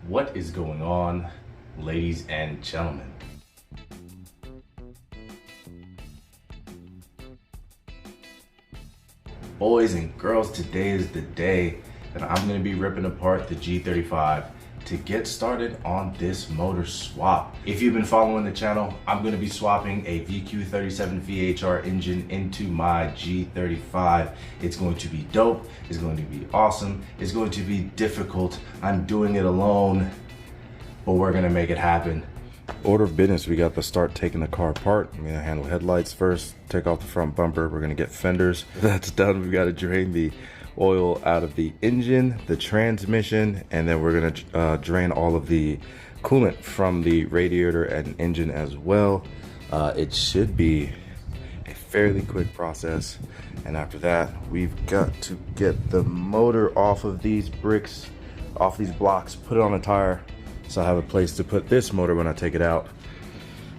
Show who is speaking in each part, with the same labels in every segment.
Speaker 1: What is going on, ladies and gentlemen? Boys and girls, today is the day that I'm going to be ripping apart the G35 to get started on this motor swap. If you've been following the channel, I'm going to be swapping a VQ37-VHR engine into my G35. It's going to be dope, it's going to be awesome, it's going to be difficult. I'm doing it alone, but we're going to make it happen. Order of business, we got to start taking the car apart. I'm gonna handle headlights first, take off the front bumper, we're gonna get fenders. That's done, we've got to drain the oil out of the engine, the transmission, and then we're gonna drain all of the coolant from the radiator and engine as well. It should be a fairly quick process, and after that we've got to get the motor off of these bricks, off these blocks, put it on a tire, so I have a place to put this motor when I take it out.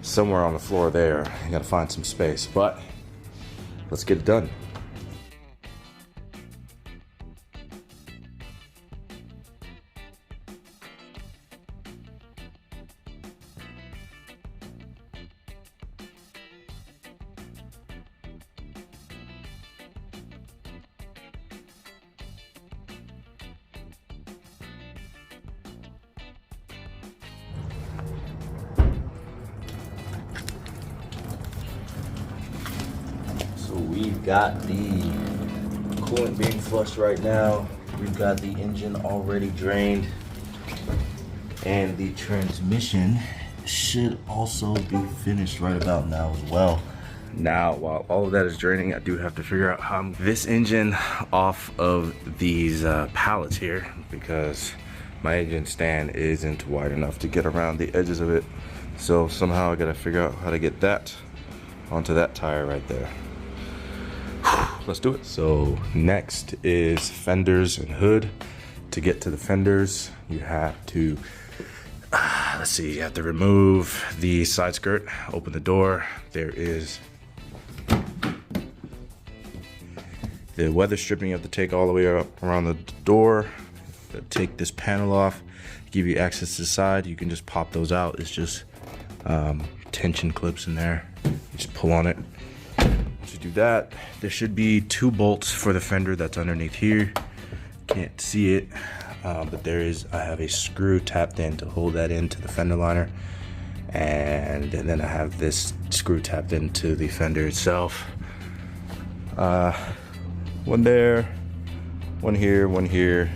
Speaker 1: Somewhere on the floor there. I gotta find some space, but let's get it done. We've got the coolant being flushed right now. We've got the engine already drained, and the transmission should also be finished right about now as well. Now, while all of that is draining, I do have to figure out how this engine off of these pallets here, because my engine stand isn't wide enough to get around the edges of it. So somehow I gotta figure out how to get that onto that tire right there. Let's do it. So next is fenders and hood. To get to the fenders, you have to, let's see, you have to remove the side skirt, open the door. There is the weather stripping you have to take all the way up around the door. Take this panel off, give you access to the side. You can just pop those out. It's just tension clips in there. You just pull on it. To do that, there should be 2 bolts for the fender that's underneath here. Can't see it, but there is. I have a screw tapped in to hold that into the fender liner, and then I have this screw tapped into the fender itself. One there, one here, one here,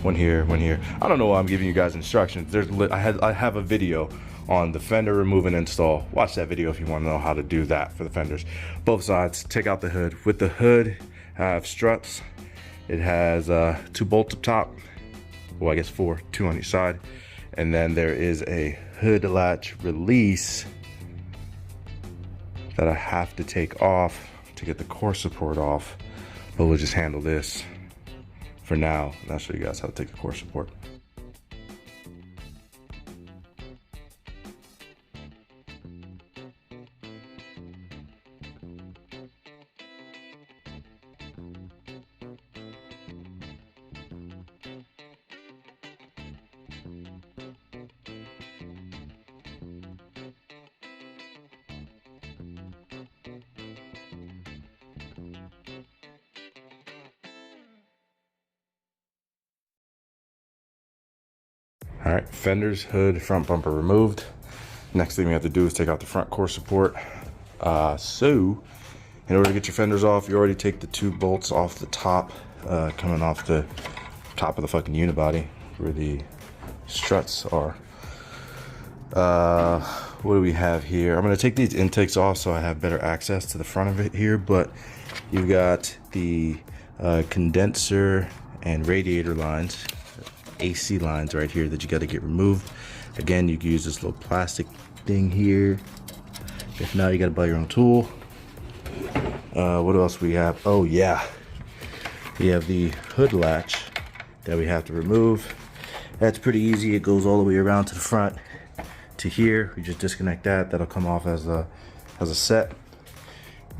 Speaker 1: one here, one here. I don't know why I'm giving you guys instructions. I have a video on the fender remove and install. Watch that video if you want to know how to do that for the fenders. Both sides, take out the hood. With the hood, I have struts. It has 2 bolts up top. Well, I guess 4, 2 on each side. And then there is a hood latch release that I have to take off to get the core support off. But we'll just handle this for now, and I'll show you guys how to take the core support. All right, fenders, hood, front bumper removed. Next thing we have to do is take out the front core support. So in order to get your fenders off, you already take the 2 bolts off the top, coming off the top of the fucking unibody where the struts are. What do we have here? I'm gonna take these intakes off so I have better access to the front of it here, but you've got the condenser and radiator lines, AC lines right here that you got to get removed. Again, you can use this little plastic thing here. If not, you got to buy your own tool. What else we have? Oh yeah, we have the hood latch that we have to remove. That's pretty easy. It goes all the way around to the front to here. We just disconnect that. That'll come off as a set.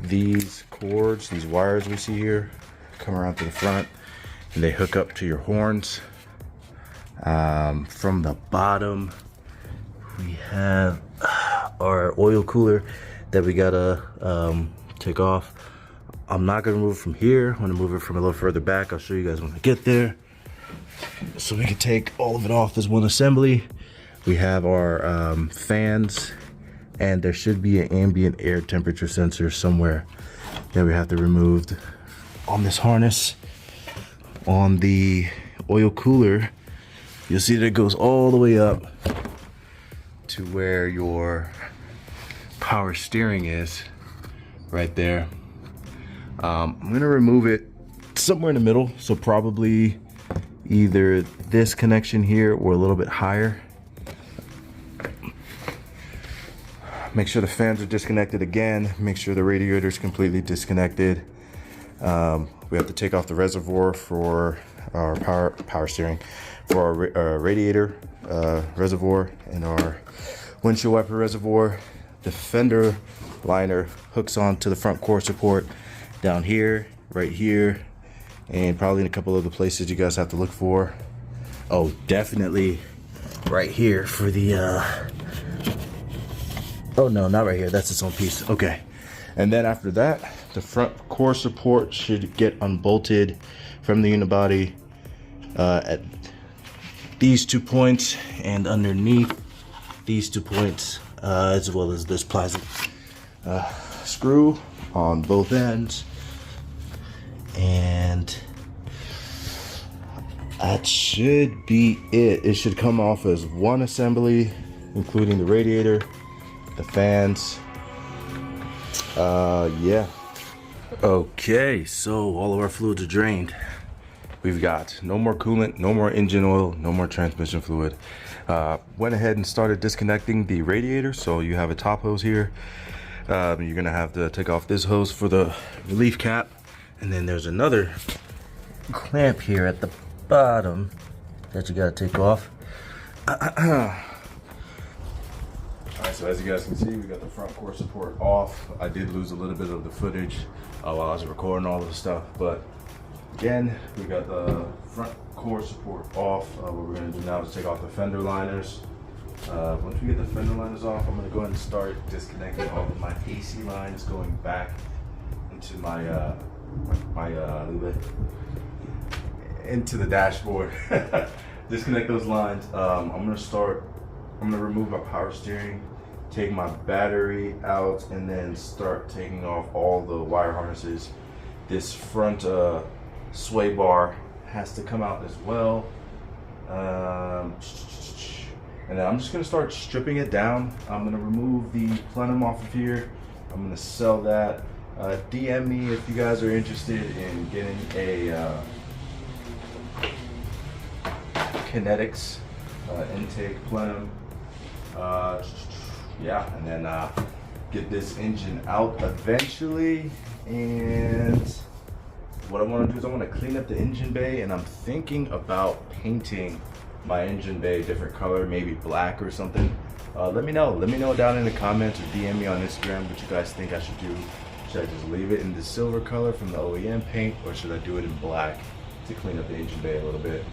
Speaker 1: These cords, these wires we see here, come around to the front and they hook up to your horns. From the bottom, we have our oil cooler that we gotta take off. I'm not gonna move it from here. I'm gonna move it from a little further back. I'll show you guys when I get there. So we can take all of it off as one assembly. We have our fans, and there should be an ambient air temperature sensor somewhere that we have to remove on this harness. On the oil cooler, you'll see that it goes all the way up to where your power steering is, right there. I'm gonna remove it somewhere in the middle, so probably either this connection here or a little bit higher. Make sure the fans are disconnected again. Make sure the radiator is completely disconnected. We have to take off the reservoir for our power steering, for our radiator reservoir and our windshield wiper reservoir. The fender liner hooks onto the front core support down here, right here, and probably in a couple of the places you guys have to look for. Oh, definitely right here for the oh no, not right here, that's its own piece. Okay, and then after that, the front core support should get unbolted from the unibody at these 2 points and underneath these 2 points, as well as this plastic screw on both ends. And that should be it. It should come off as one assembly, including the radiator, the fans. Yeah. Okay, so all of our fluids are drained. We've got no more coolant, no more engine oil, no more transmission fluid. Went ahead and started disconnecting the radiator. So you have a top hose here. You're gonna have to take off this hose for the relief cap. And then there's another clamp here at the bottom that you gotta take off. Alright, so as you guys can see, we got the front core support off. I did lose a little bit of the footage while I was recording all of the stuff, but again, we got the front core support off. What we're gonna do now is take off the fender liners. Once we get the fender liners off, I'm gonna go ahead and start disconnecting all of my AC lines going back into my into the dashboard. Disconnect those lines. I'm gonna remove my power steering, take my battery out, and then start taking off all the wire harnesses. This front sway bar has to come out as well. And then I'm just gonna start stripping it down. I'm gonna remove the plenum off of here. I'm gonna sell that. DM me if you guys are interested in getting a Kinetics intake plenum. Yeah, and then get this engine out eventually. And what I want to do is I want to clean up the engine bay, and I'm thinking about painting my engine bay a different color, maybe black or something. Let me know down in the comments, or DM me on Instagram what you guys think I should do. Should I just leave it in the silver color from the OEM paint, or should I do it in black to clean up the engine bay a little bit?